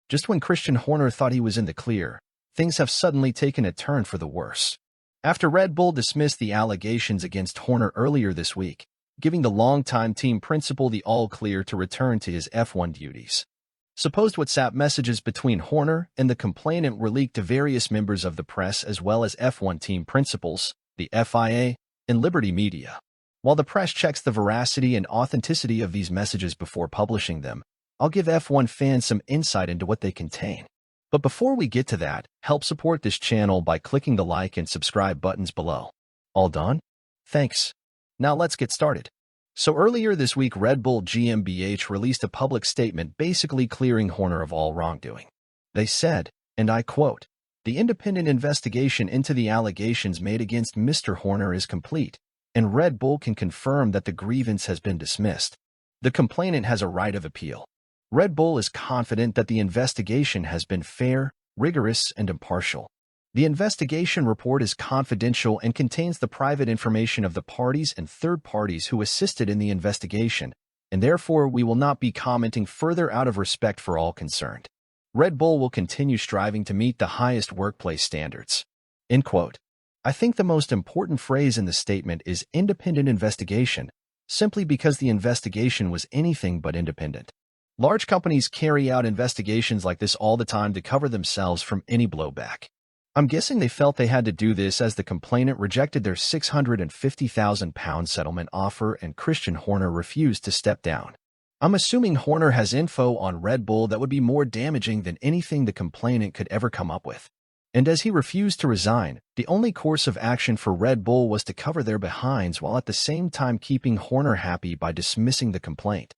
Just when Christian Horner thought he was in the clear, things have suddenly taken a turn for the worse. After Red Bull dismissed the allegations against Horner earlier this week, giving the longtime team principal the all-clear to return to his F1 duties. Supposed WhatsApp messages between Horner and the complainant were leaked to various members of the press as well as F1 team principals, the FIA, and Liberty Media. While the press checks the veracity and authenticity of these messages before publishing them, I'll give F1 fans some insight into what they contain. But before we get to that, help support this channel by clicking the like and subscribe buttons below. All done? Thanks. Now let's get started. So earlier this week, Red Bull GmbH released a public statement basically clearing Horner of all wrongdoing. They said, and I quote, "The independent investigation into the allegations made against Mr. Horner is complete, and Red Bull can confirm that the grievance has been dismissed. The complainant has a right of appeal. Red Bull is confident that the investigation has been fair, rigorous, and impartial. The investigation report is confidential and contains the private information of the parties and third parties who assisted in the investigation, and therefore we will not be commenting further out of respect for all concerned. Red Bull will continue striving to meet the highest workplace standards." End quote. I think the most important phrase in the statement is independent investigation, simply because the investigation was anything but independent. Large companies carry out investigations like this all the time to cover themselves from any blowback. I'm guessing they felt they had to do this as the complainant rejected their £650,000 settlement offer and Christian Horner refused to step down. I'm assuming Horner has info on Red Bull that would be more damaging than anything the complainant could ever come up with. And as he refused to resign, the only course of action for Red Bull was to cover their behinds while at the same time keeping Horner happy by dismissing the complaint.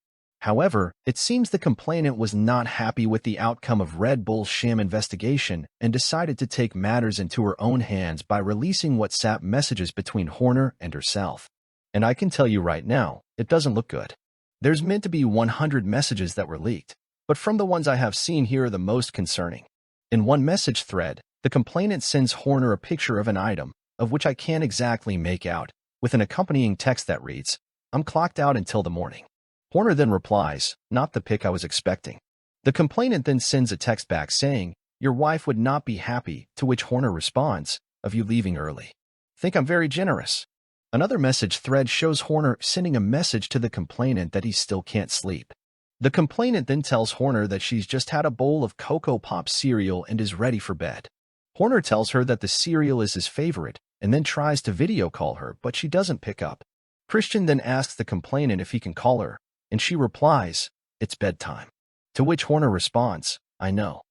However, it seems the complainant was not happy with the outcome of Red Bull's sham investigation and decided to take matters into her own hands by releasing WhatsApp messages between Horner and herself. And I can tell you right now, it doesn't look good. There's meant to be 100 messages that were leaked, but from the ones I have seen here are the most concerning. In one message thread, the complainant sends Horner a picture of an item, of which I can't exactly make out, with an accompanying text that reads, "I'm clocked out until the morning." Horner then replies, "Not the pic I was expecting." The complainant then sends a text back saying, "Your wife would not be happy," to which Horner responds, "Of you leaving early. Think I'm very generous." Another message thread shows Horner sending a message to the complainant that he still can't sleep. The complainant then tells Horner that she's just had a bowl of Cocoa Pops cereal and is ready for bed. Horner tells her that the cereal is his favorite and then tries to video call her, but she doesn't pick up. Christian then asks the complainant if he can call her, and she replies, "It's bedtime." To which Horner responds, "I know."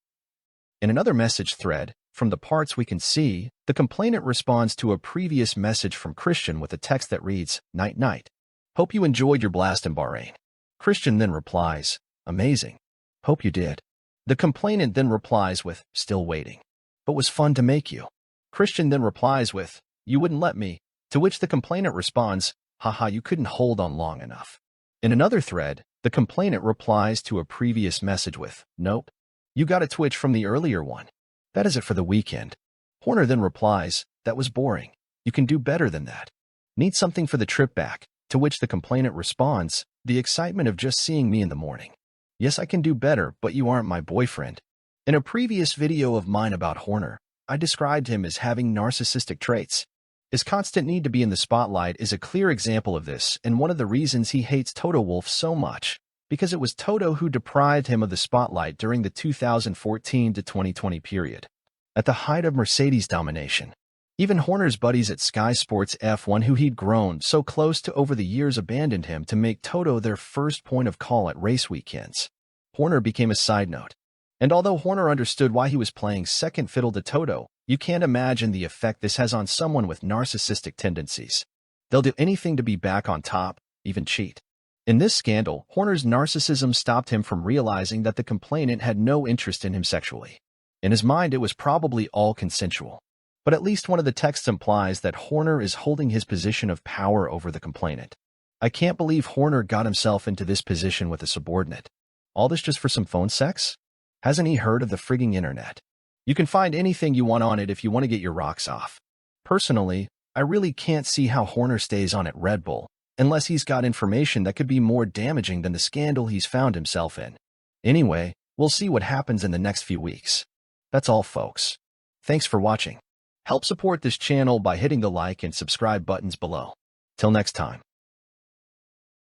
In another message thread, from the parts we can see, the complainant responds to a previous message from Christian with a text that reads, "Night night. Hope you enjoyed your blast in Bahrain." Christian then replies, "Amazing. Hope you did." The complainant then replies with, "Still waiting. But was fun to make you." Christian then replies with, "You wouldn't let me." To which the complainant responds, "Haha, you couldn't hold on long enough." In another thread, the complainant replies to a previous message with, "Nope. You got a twitch from the earlier one. That is it for the weekend." Horner then replies, "That was boring. You can do better than that. Need something for the trip back." To which the complainant responds, "The excitement of just seeing me in the morning. Yes, I can do better, but you aren't my boyfriend." In a previous video of mine about Horner, I described him as having narcissistic traits. His constant need to be in the spotlight is a clear example of this, and one of the reasons he hates Toto Wolff so much, because it was Toto who deprived him of the spotlight during the 2014 to 2020 period, at the height of Mercedes domination. Even Horner's buddies at Sky Sports F1 who he'd grown so close to over the years abandoned him to make Toto their first point of call at race weekends. Horner became a side note. And although Horner understood why he was playing second fiddle to Toto, you can't imagine the effect this has on someone with narcissistic tendencies. They'll do anything to be back on top, even cheat. In this scandal, Horner's narcissism stopped him from realizing that the complainant had no interest in him sexually. In his mind, it was probably all consensual. But at least one of the texts implies that Horner is holding his position of power over the complainant. I can't believe Horner got himself into this position with a subordinate. All this just for some phone sex? Hasn't he heard of the frigging internet? You can find anything you want on it if you want to get your rocks off. Personally, I really can't see how Horner stays on at Red Bull, unless he's got information that could be more damaging than the scandal he's found himself in. Anyway, We'll see what happens in the next few weeks. That's all, folks. Thanks for watching. Help support this channel by hitting the like and subscribe buttons below. Till next time.